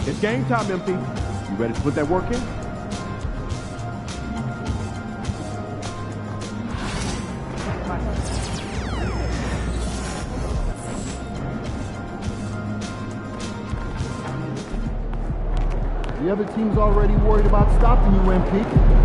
It's game time, MP. You ready to put that work in? The other team's already worried about stopping you, MP.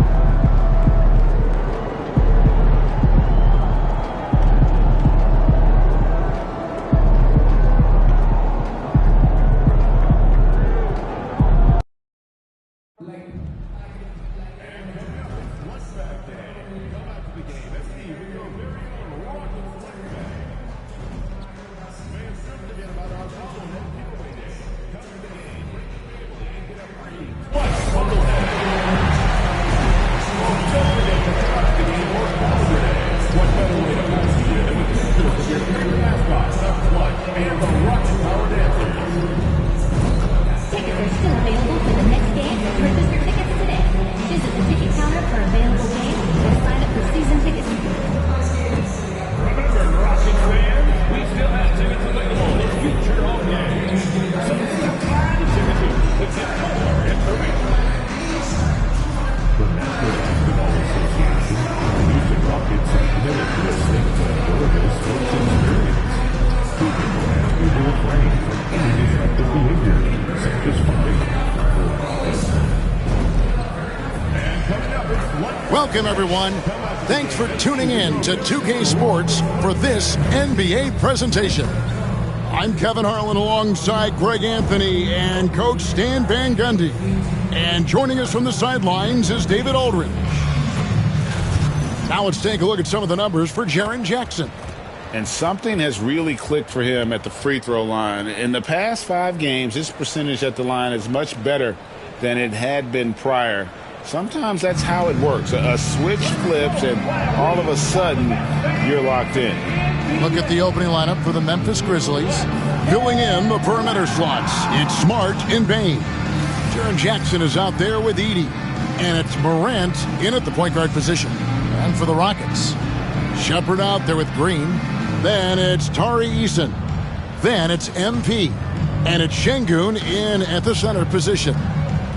Welcome, everyone. Thanks for tuning in to 2K Sports for this NBA presentation. I'm Kevin Harlan alongside Greg Anthony and Coach Stan Van Gundy. And joining us from the sidelines is David Aldridge. Now let's take a look at some of the numbers for Jaren Jackson. And something has really clicked for him at the free throw line. In the past 5 games, his percentage at the line is much better than it had been prior. Sometimes that's how it works. A switch flips, and all of a sudden, you're locked in. Look at the opening lineup for the Memphis Grizzlies. Filling in the perimeter slots, it's Smart and Bane. Jaren Jackson is out there with Edey. And it's Morant in at the point guard position. And for the Rockets, Shepherd out there with Green. Then it's Tari Eason. Then it's MP. And it's Şengün in at the center position.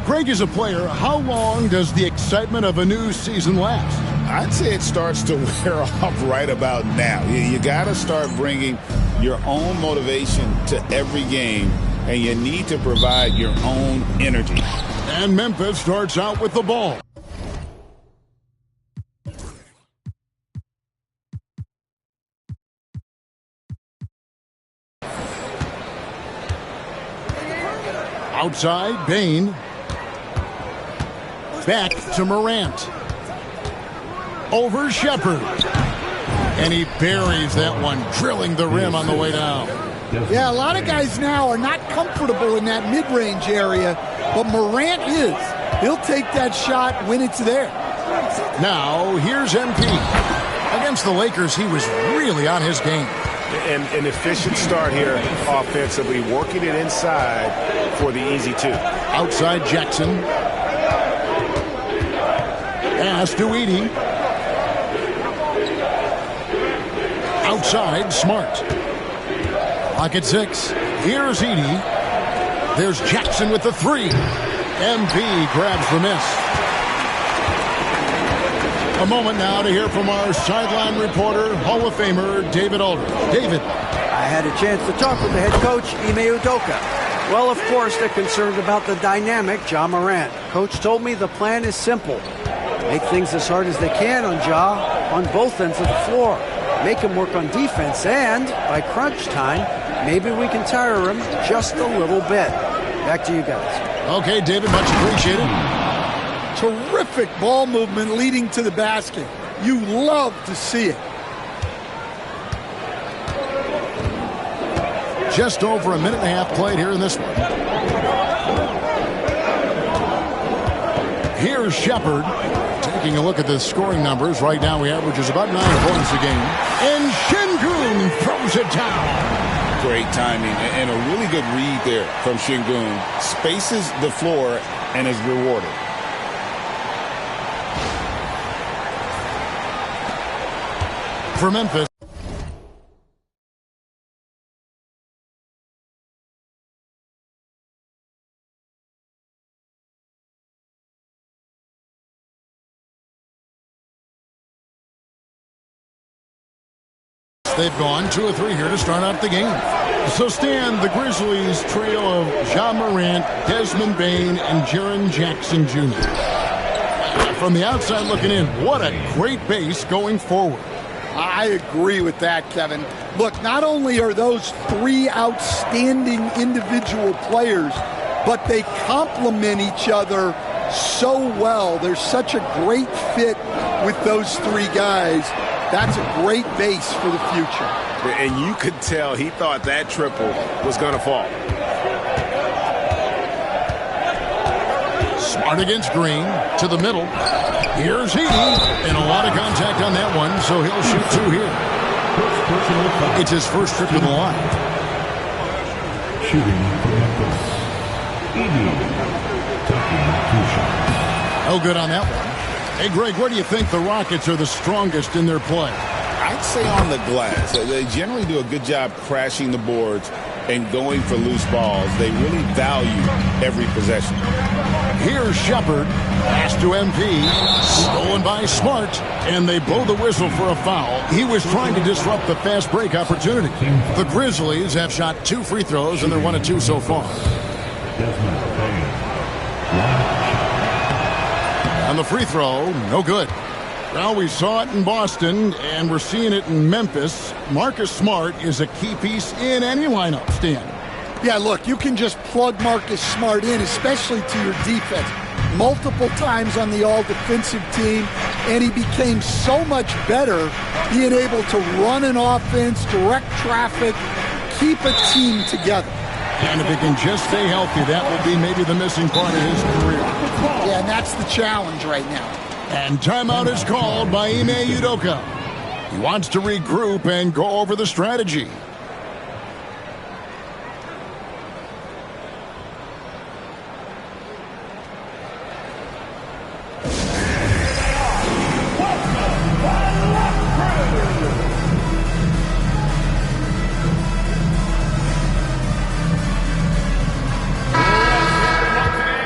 Greg, is a player, how long does the excitement of a new season last? I'd say it starts to wear off right about now. You got to start bringing your own motivation to every game, and you need to provide your own energy. And Memphis starts out with the ball. Outside, Bane. Back to Morant. Over Shepherd. And he buries that one, drilling the rim on the way down. Yeah, a lot of guys now are not comfortable in that mid-range area, but Morant is. He'll take that shot when it's there. Now, here's MP. Against the Lakers, he was really on his game. An efficient start here offensively, working it inside for the easy 2. Outside Jackson. Pass to Edey. Outside, Smart. Clock at 6. Here's Edey. There's Jackson with the 3. MP grabs the miss. A moment now to hear from our sideline reporter, Hall of Famer David Aldridge. David. I had a chance to talk with the head coach, Ime Udoka. Well, of course, they're concerned about the dynamic Ja Morant. Coach told me the plan is simple. Make things as hard as they can on Ja on both ends of the floor. Make him work on defense, and by crunch time, maybe we can tire him just a little bit. Back to you guys. Okay, David, much appreciated. Terrific ball movement leading to the basket. You love to see it. Just over a minute and a half played here in this one. Here's Shepherd. Taking a look at the scoring numbers, right now he averages about 9 points a game. And Şengün throws it down. Great timing and a really good read there from Şengün. Spaces the floor and is rewarded. For Memphis. they've gone 2 of 3 here to start out the game. So, Stan, the Grizzlies trio of Ja Morant, Desmond Bane, and Jaren Jackson Jr. From the outside looking in, what a great base going forward. I agree with that, Kevin. Look, not only are those 3 outstanding individual players, but they complement each other so well. There's such a great fit with those 3 guys. That's a great base for the future. And you could tell he thought that triple was going to fall. Smart against Green to the middle. Here's Edey, and a lot of contact on that one, so he'll shoot 2 here. It's his first trip to the line. Shooting for Memphis, Edey, taking 2 shots. Oh, good on that one. Hey, Greg, where do you think the Rockets are the strongest in their play? I'd say on the glass. They generally do a good job crashing the boards and going for loose balls. They really value every possession. Here's Shepard. Pass to MP. Stolen by Smart. And they blow the whistle for a foul. He was trying to disrupt the fast break opportunity. The Grizzlies have shot 2 free throws, and they're 1 of 2 so far. On the free throw, no good. Well, we saw it in Boston, and we're seeing it in Memphis. Marcus Smart is a key piece in any lineup, Stan. Yeah, look, you can just plug Marcus Smart in, especially to your defense. Multiple times on the all-defensive team, and he became so much better being able to run an offense, direct traffic, keep a team together. And if he can just stay healthy, that will be maybe the missing part of his career. Yeah, and that's the challenge right now. And timeout is called by Ime Udoka. He wants to regroup and go over the strategy.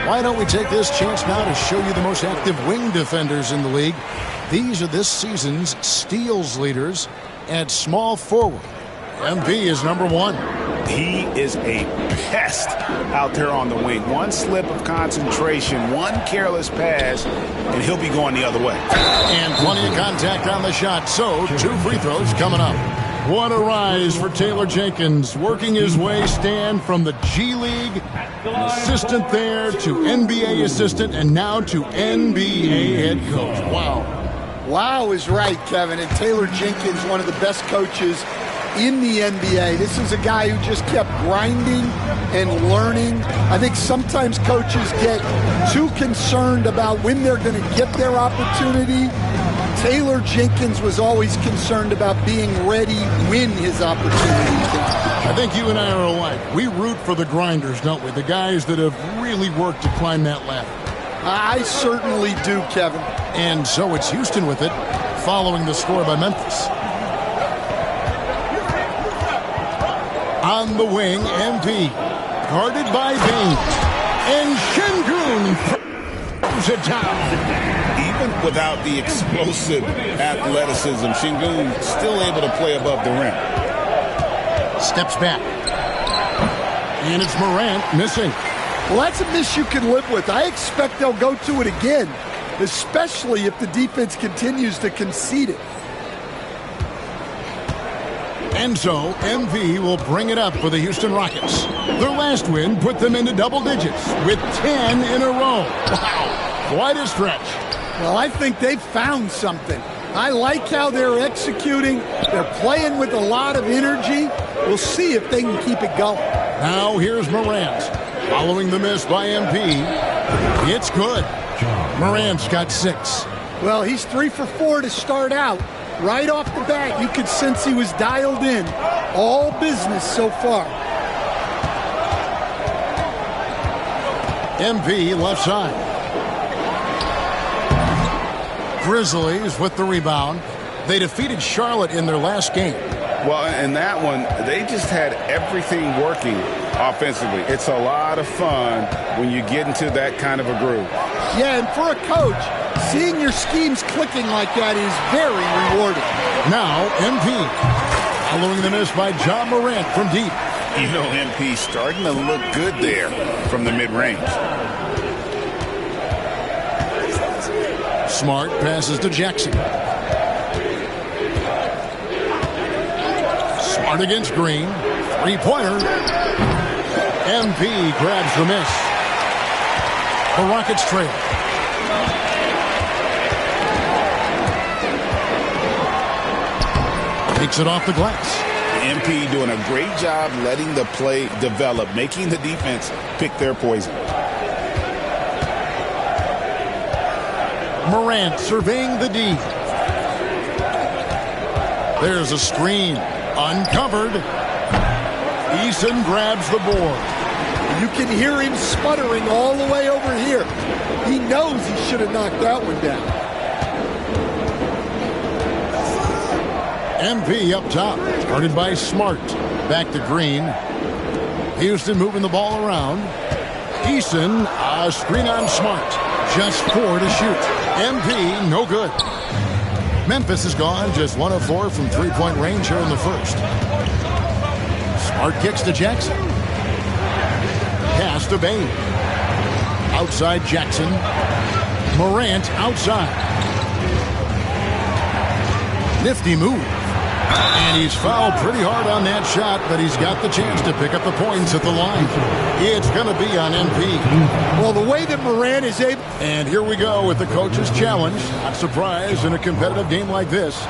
Why don't we take this chance now to show you the most active wing defenders in the league? These are this season's steals leaders at small forward. MP is number 1. He is a pest out there on the wing. One slip of concentration, one careless pass, and he'll be going the other way. And plenty of contact on the shot, so 2 free throws coming up. What a rise for Taylor Jenkins, working his way, Stan, from the G League, an assistant there, to NBA assistant, and now to NBA head coach. Wow. Wow is right, Kevin. And Taylor Jenkins, one of the best coaches in the NBA. This is a guy who just kept grinding and learning. I think sometimes coaches get too concerned about when they're going to get their opportunity. Taylor Jenkins was always concerned about being ready when his opportunity came. I think you and I are alike. We root for the grinders, don't we? The guys that have really worked to climb that ladder. I certainly do, Kevin. And so it's Houston with it, following the score by Memphis. On the wing, MP, guarded by Bane. And Şengün throws it down. Even without the explosive athleticism, Şengün still able to play above the rim. Steps back. And it's Morant missing. Well, that's a miss you can live with. I expect they'll go to it again, especially if the defense continues to concede it. And so, MP will bring it up for the Houston Rockets. Their last win put them into double digits with 10 in a row. Wow, quite a stretch. Well, I think they've found something. I like how they're executing. They're playing with a lot of energy. We'll see if they can keep it going. Now here's Morant. Following the miss by MP. It's good. Morant's got 6. Well, he's 3 for 4 to start out. Right off the bat, you could sense he was dialed in. All business so far. MP left side. Grizzlies with the rebound. They defeated Charlotte in their last game. Well, in that one, they just had everything working offensively. It's a lot of fun when you get into that kind of a groove. Yeah, and for a coach, seeing your schemes clicking like that is very rewarding. Now, MP Following the miss by John Morant from deep. You know, MP starting to look good there from the mid-range. Smart passes to Jackson. Smart against Green. Three-pointer. MP grabs the miss. The Rockets trail. Takes it off the glass. MP doing a great job letting the play develop, making the defense pick their poison. Morant surveying the D. There's a screen. Uncovered. Eason grabs the board. You can hear him sputtering all the way over here. He knows he should have knocked that one down. MP up top. Guarded by Smart. Back to Green. Houston moving the ball around. Eason, a screen on Smart. Just 4 to shoot. MP, no good. Memphis is gone. Just 1 of 4 from three-point range here in the first. Smart kicks to Jackson. Pass to Bain. Outside Jackson. Morant outside. Nifty move. And he's fouled pretty hard on that shot, but he's got the chance to pick up the points at the line. It's going to be on MP. Well, the way that Morant is able... And here we go with the coach's challenge. Not surprised in a competitive game like this.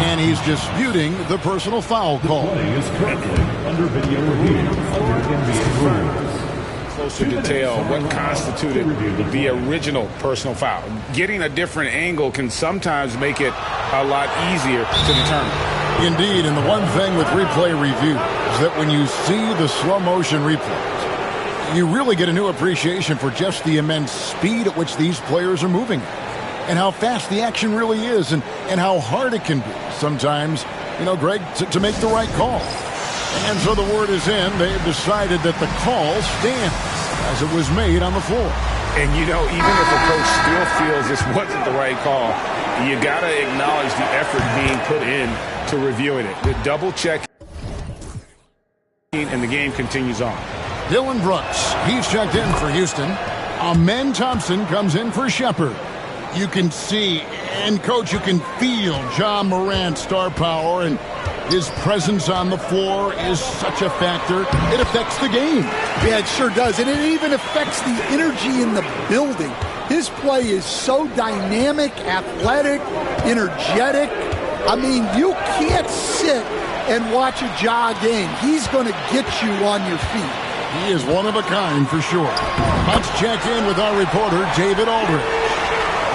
And he's disputing the personal foul call. Play is currently under video review under NBA rules. Closer detail what constituted the original personal foul. Getting a different angle can sometimes make it a lot easier to determine. Indeed, and the one thing with replay review is that when you see the slow motion replays, you really get a new appreciation for just the immense speed at which these players are moving and how fast the action really is and how hard it can be sometimes, Greg, to make the right call. And so the word is in. They've decided that the call stands as it was made on the floor. And, even if a coach still feels this wasn't the right call, you got to acknowledge the effort being put in to reviewing it. The double check, and the game continues on. Dillon Brooks, he's checked in for Houston. Amen Thompson comes in for Shepherd. You can see, and Coach, you can feel John Morant's star power, and his presence on the floor is such a factor. It affects the game. Yeah, it sure does. And it even affects the energy in the building. His play is so dynamic, athletic, energetic. I mean, you can't sit and watch a Ja game. He's going to get you on your feet. He is one of a kind for sure. Let's check in with our reporter, David Aldridge.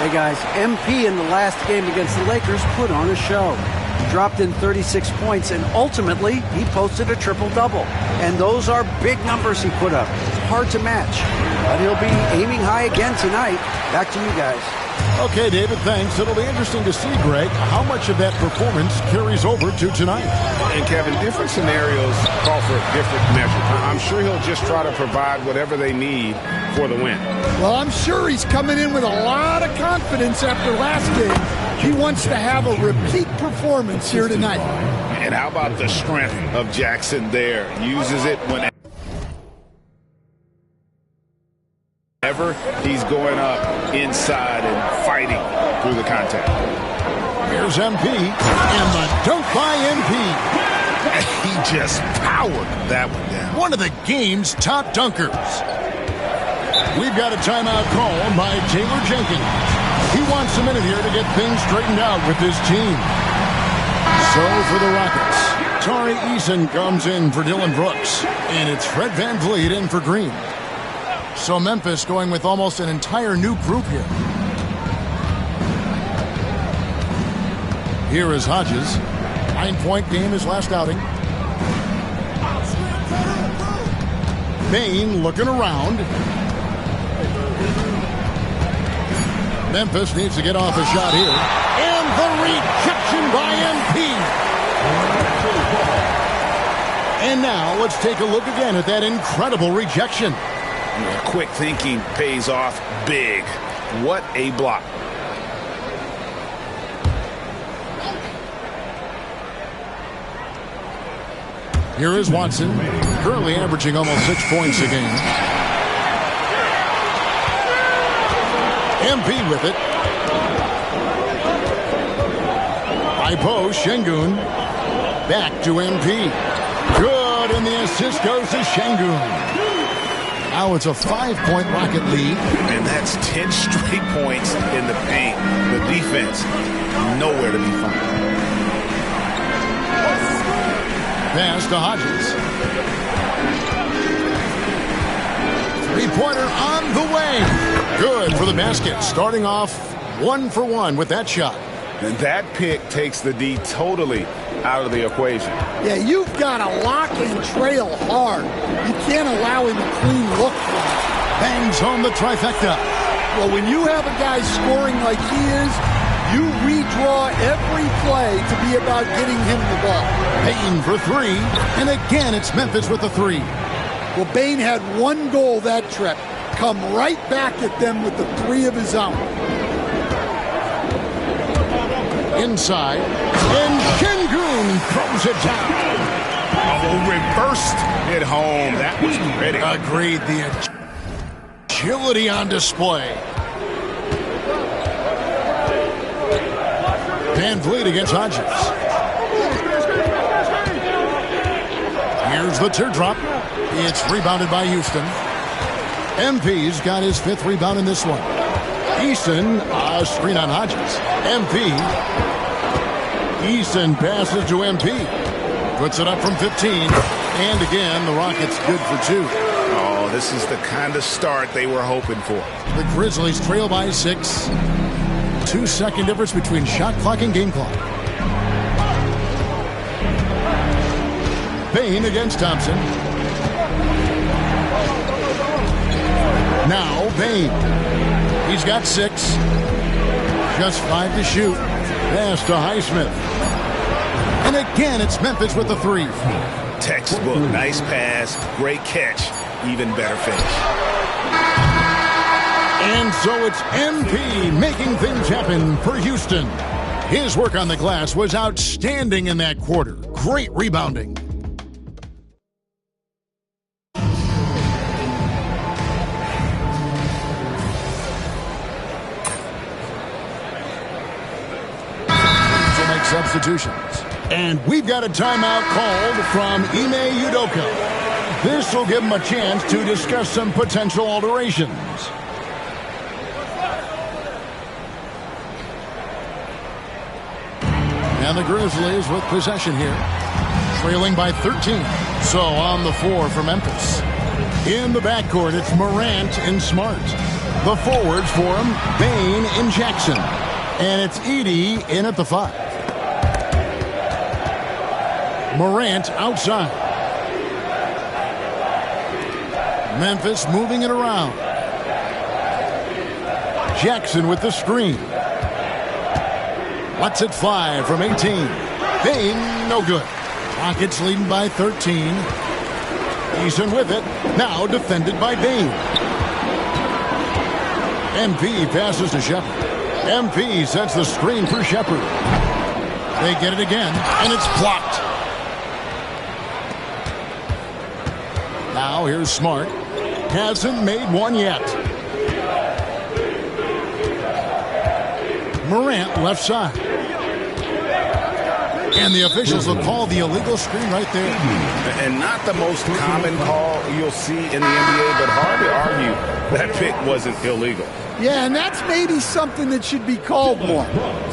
Hey guys, MP in the last game against the Lakers put on a show. He dropped in 36 points, and ultimately, he posted a triple-double. And those are big numbers he put up. Hard to match. But he'll be aiming high again tonight. Back to you guys. Okay, David, thanks. It'll be interesting to see, Greg, how much of that performance carries over to tonight. And, Kevin, different scenarios call for different measures. I'm sure he'll just try to provide whatever they need for the win. Well, I'm sure he's coming in with a lot of confidence after last game. He wants to have a repeat performance here tonight. And how about the strength of Jackson there? Uses it whenever he's going up inside and fighting through the contact. Here's MP, and the dunk by MP. He just powered that one down. One of the game's top dunkers. We've got a timeout call by Taylor Jenkins. He wants a minute here to get things straightened out with his team. So for the Rockets, Tari Eason comes in for Dillon Brooks, and it's Fred VanVleet in for Green. So Memphis going with almost an entire new group here. Here is Hodges. 9-point game his last outing. Bain looking around. Memphis needs to get off a shot here. And the rejection by MP. And now let's take a look again at that incredible rejection. Quick thinking pays off big. What a block. Here is Watson, currently averaging almost 6 points a game. MP with it. By Bo Şengün. Back to MP. Good, and the assist goes to Şengün. Now it's a 5-point Rocket lead. And that's 10 straight points in the paint. The defense, nowhere to be found. Pass to Hodges. Three-pointer on the way. Good for the basket. Starting off 1 for 1 with that shot. And that pick takes the D totally out of the equation. Yeah, you've got to lock and trail hard. You can't allow him a clean look from it. Bangs home the trifecta. Well, when you have a guy scoring like he is, you redraw every play to be about getting him the ball. Payne for 3, and again it's Memphis with the 3. Well, Bane had 1 goal that trip. Come right back at them with the 3 of his own. Inside, and Şengün throws it down. Oh, reversed it home. That was pretty. Agreed. The agility on display. Van Vliet against Hodges. Here's the teardrop. It's rebounded by Houston. MP's got his 5th rebound in this one. Easton, a screen on Hodges. MP. Easton passes to MP. Puts it up from 15. And again, the Rockets good for 2. Oh, this is the kind of start they were hoping for. The Grizzlies trail by 6. 2-second difference between shot clock and game clock. Payne against Thompson. Now Payne. He's got 6. Just 5 to shoot. Pass to Highsmith. And again, it's Memphis with the 3. Textbook. Nice pass. Great catch. Even better finish. And so it's MP making things happen for Houston. His work on the glass was outstanding in that quarter. Great rebounding. Substitutions. And we've got a timeout called from Ime Udoka. This will give him a chance to discuss some potential alterations. And the Grizzlies with possession here. Trailing by 13. So on the 4 for Memphis. In the backcourt, it's Morant and Smart. The forwards for him, Bane and Jackson. And it's Edey in at the 5. Morant outside. Memphis moving it around. Jackson with the screen. Lets it fly from 18. Bane, no good. Rockets leading by 13. Eason with it. Now defended by Bane. MP passes to Shepherd. MP sets the screen for Shepherd. They get it again, and it's blocked. Now here's Smart. Hasn't made one yet. Morant left side. And the officials will call the illegal screen right there. And not the most common call you'll see in the NBA, but hard to argue that pick wasn't illegal. Yeah, and that's maybe something that should be called more.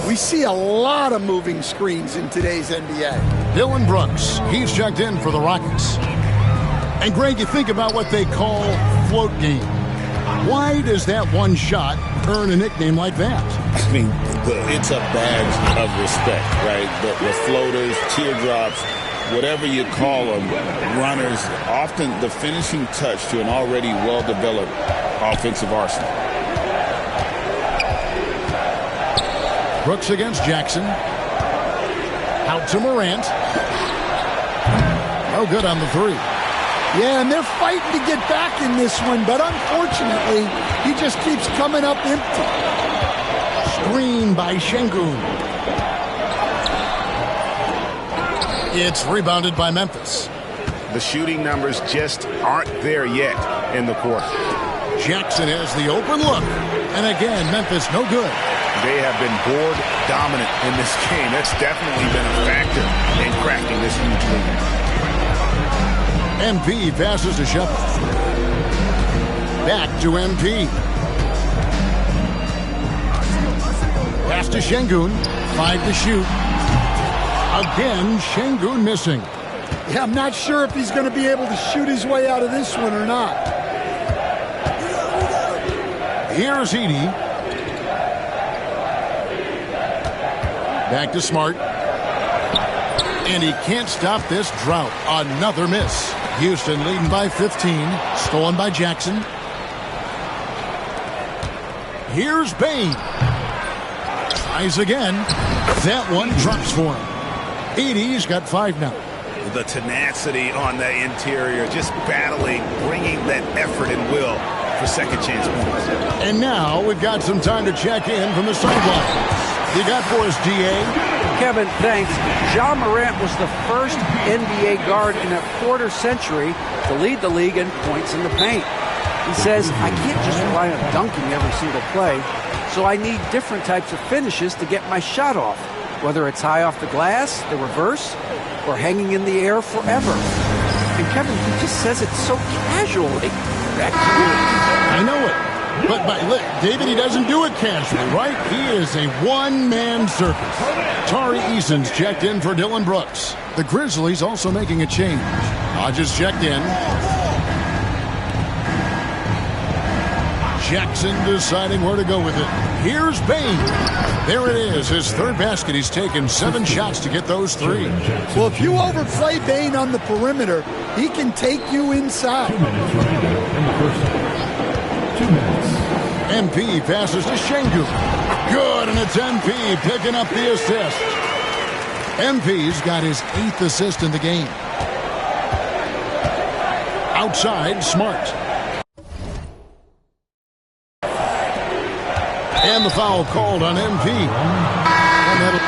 We see a lot of moving screens in today's NBA. Dillon Brooks, he's checked in for the Rockets. And Greg, you think about what they call float game. Why does that one shot earn a nickname like that? I mean, it's a badge of respect, right? The floaters, teardrops, whatever you call them, runners, often the finishing touch to an already well-developed offensive arsenal. Brooks against Jackson. Out to Morant. No good on the 3. Yeah, and they're fighting to get back in this one, but unfortunately, he just keeps coming up empty. Screen by Şengün. It's rebounded by Memphis. The shooting numbers just aren't there yet in the quarter. Jackson has the open look. And again, Memphis no good. They have been board dominant in this game. That's definitely been a factor in cracking this huge lead. MP passes to Shepard. Back to MP. Pass to Şengün. 5 to shoot. Again, Şengün missing. Yeah, I'm not sure if he's going to be able to shoot his way out of this one or not. Here's Edey. Back to Smart. And he can't stop this drought. Another miss. Houston leading by 15. Stolen by Jackson. Here's Bane. Tries again. That one drops for him. Edey's got 5 now. The tenacity on the interior, just battling, bringing that effort and will for second chance points. And now we've got some time to check in from the sideline. You got for us, D.A.? Kevin, thanks. Ja Morant was the first NBA guard in a quarter century to lead the league in points in the paint. He says, I can't just rely on dunking every single play, so I need different types of finishes to get my shot off, whether it's high off the glass, the reverse, or hanging in the air forever. And Kevin, he just says it so casually. Back to you. I know it. But look, David, he doesn't do it casually, right? He is a one-man circus. Tari Eason's checked in for Dylan Brooks. The Grizzlies also making a change. Hodges checked in. Jackson deciding where to go with it. Here's Bane. There it is, his third basket. He's taken 7 shots to get those 3. Well, if you overplay Bane on the perimeter, he can take you inside. 2 minutes remaining in the first half. 2 minutes. MP passes to Şengün. Good, and it's MP picking up the assist. MP's got his 8th assist in the game. Outside, Smart. And the foul called on MP. And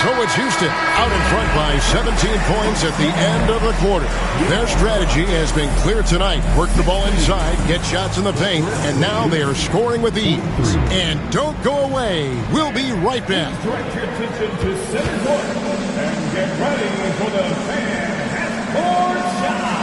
so it's Houston out in front by 17 points at the end of the quarter. Their strategy has been clear tonight. Work the ball inside, get shots in the paint, and now they are scoring with ease. And don't go away. We'll be right back. Direct your attention to center court and get ready for the fan half-court shot.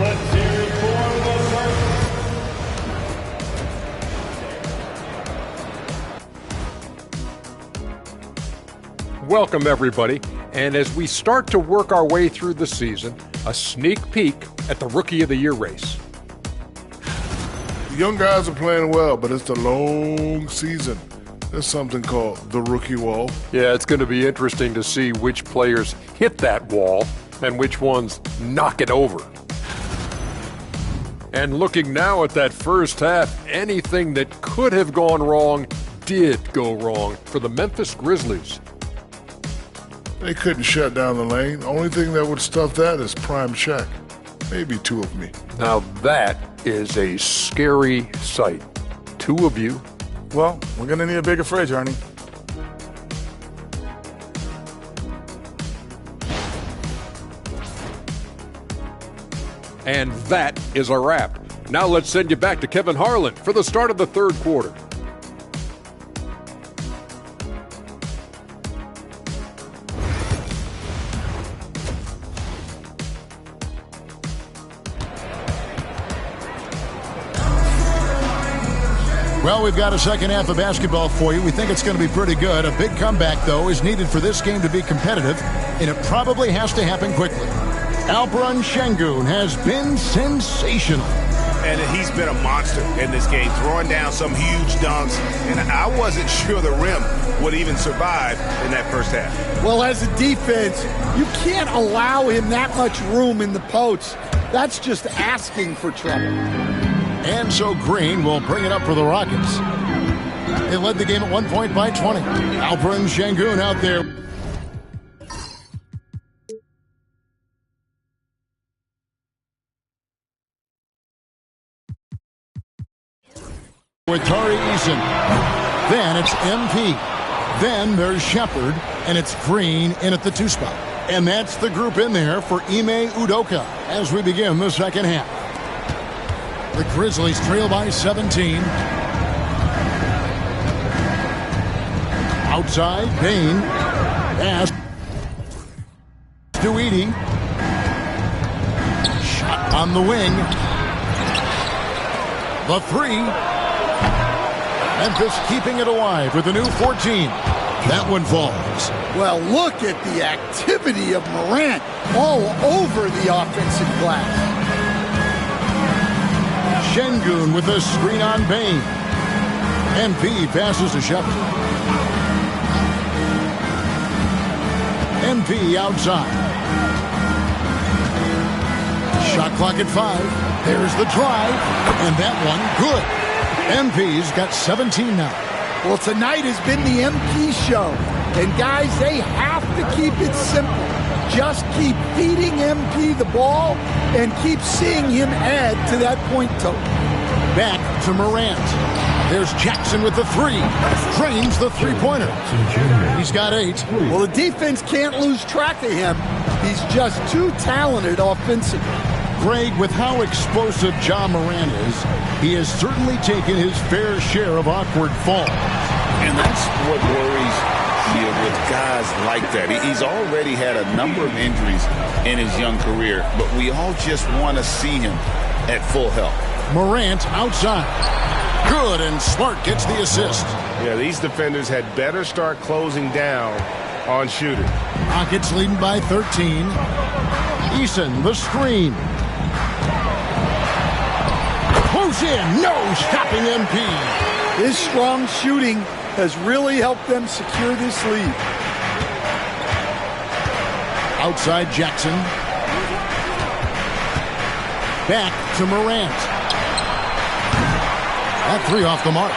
Let's hear it for the first. Welcome, everybody. And as we start to work our way through the season, a sneak peek at the Rookie of the Year race. The young guys are playing well, but it's a long season. There's something called the rookie wall. Yeah, it's going to be interesting to see which players hit that wall and which ones knock it over. And looking now at that first half, anything that could have gone wrong did go wrong for the Memphis Grizzlies. They couldn't shut down the lane. Only thing that would stuff that is prime check. Maybe 2 of me. Now that is a scary sight. 2 of you. Well, we're going to need a bigger fridge, Ernie. And that is a wrap. Now let's send you back to Kevin Harlan for the start of the third quarter. Well, we've got a second half of basketball for you. We think it's going to be pretty good. A big comeback, though, is needed for this game to be competitive, and it probably has to happen quickly. Alperen Şengün has been sensational. And he's been a monster in this game, throwing down some huge dunks, and I wasn't sure the rim would even survive in that first half. Well, as a defense, you can't allow him that much room in the post. That's just asking for trouble. And so Green will bring it up for the Rockets. They led the game at 1 point by 20. Alperen Şengün out there. with Tari Eason. Then it's MP. Then there's Shepard, and it's Green in at the 2 spot. And that's the group in there for Ime Udoka as we begin the second half. The Grizzlies trail by 17. Outside, Bain. Pass to Edey. Shot on the wing. The 3. Memphis keeping it alive with a new 14. That one falls. Well, look at the activity of Morant all over the offensive glass. Şengün with a screen on Bain. MP passes to Shepard. MP outside. Shot clock at 5. There's the drive. And that one good. MP's got 17 now. Well, tonight has been the MP show. And guys, they have to keep it simple. Just keep feeding MP the ball and keep seeing him add to that point total. Back to Morant. There's Jackson with the 3. Drains the 3-pointer. He's got 8. Well, the defense can't lose track of him. He's just too talented offensively. Greg, with how explosive Ja Morant is, he has certainly taken his fair share of awkward falls. And that's what worries you with guys like that. He's already had a number of injuries in his young career, but we all just want to see him at full health. Morant outside. Good, and Smart gets the assist. Yeah, these defenders had better start closing down on shooters. Rockets leading by 13. Eason, the screen. Close in, no stopping MP. His strong shooting has really helped them secure this lead. Outside Jackson. Back to Morant. That 3 off the mark.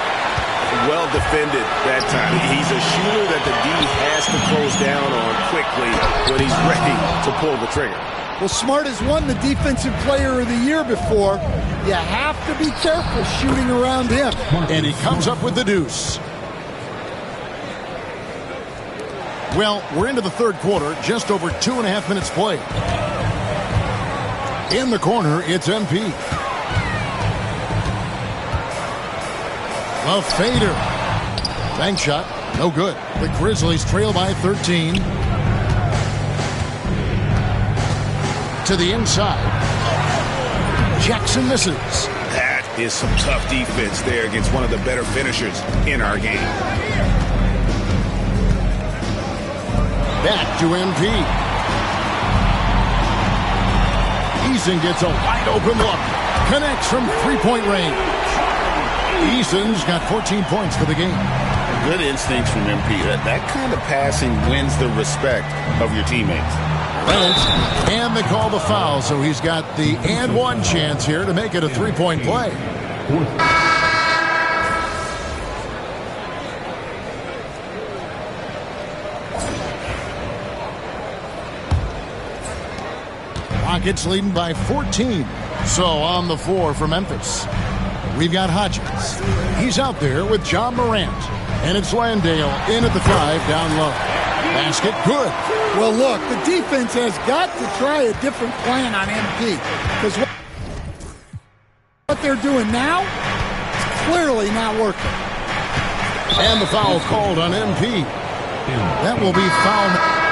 Well defended that time. He's a shooter that the D has to close down on quickly when he's ready to pull the trigger. Well, Smart has won the Defensive Player of the Year before. You have to be careful shooting around him. And he comes up with the deuce. Well, we're into the third quarter, just over 2.5 minutes played. In the corner, it's MP. A fader. Bank shot, no good. The Grizzlies trail by 13. To the inside. Jackson misses. That is some tough defense there against one of the better finishers in our game. Back to MP. Eason gets a wide open look. Connects from 3-point range. Eason's got 14 points for the game. Good instincts from MP. That kind of passing wins the respect of your teammates. And they call the foul, so he's got the and one chance here to make it a 3-point play. Rockets leading by 14. So on the floor for Memphis, we've got Hodgins. He's out there with Ja Morant. And it's Landale in at the 5 down low. Basket good. Well, look, the defense has got to try a different plan on MP. Because what they're doing now is clearly not working. And the foul called on MP. That will be foul.